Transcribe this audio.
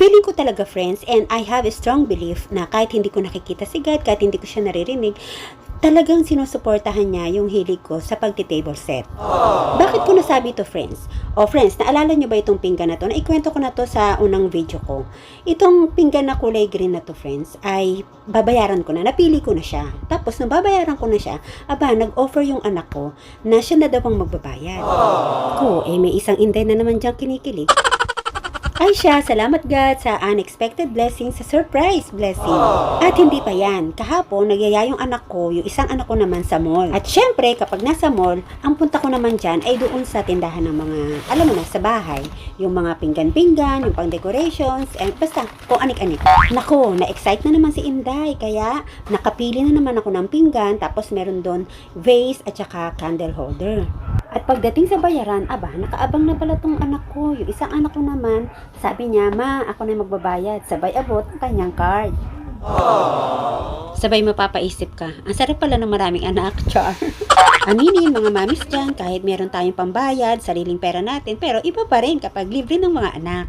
Feeling ko talaga, friends, and I have a strong belief na kahit hindi ko nakikita si God, kahit hindi ko siya naririnig, talagang sinusuportahan niya yung hilig ko sa pagti-table set. Bakit ko nasabi ito, friends? Friends, naalala nyo ba itong pinggan na to? Naikwento ko na to sa unang video ko. Itong pinggan na kulay green na to, friends, ay babayaran ko na. Napili ko na siya. Tapos, nung babayaran ko na siya, nag-offer yung anak ko na siya na daw ang magbabayad. May isang inday na naman diyang kinikilig. Ay siya, salamat God sa unexpected blessing, sa surprise blessing. At hindi pa yan. Kahapon, nagyaya yung anak ko, yung isang anak ko naman sa mall. At syempre, kapag nasa mall, ang punta ko naman dyan ay doon sa tindahan ng mga, alam mo na, sa bahay. Yung mga pinggan-pinggan, yung pang-decorations, basta, kung anik-anik. Nako, na-excite na naman si Inday, kaya nakapili na naman ako ng pinggan, tapos meron doon vase at saka candle holder. At pagdating sa bayaran, nakaabang na pala tong anak ko. Yung isang anak ko naman, sabi niya, ma, ako na magbabayad. Sabay abot ang kanyang card. Sabay mapapaisip ka, ang sarap pala ng maraming anak, char. Aminin, mga mamis dyan, kahit meron tayong pambayad, sariling pera natin, pero iba pa rin kapag libre ng mga anak.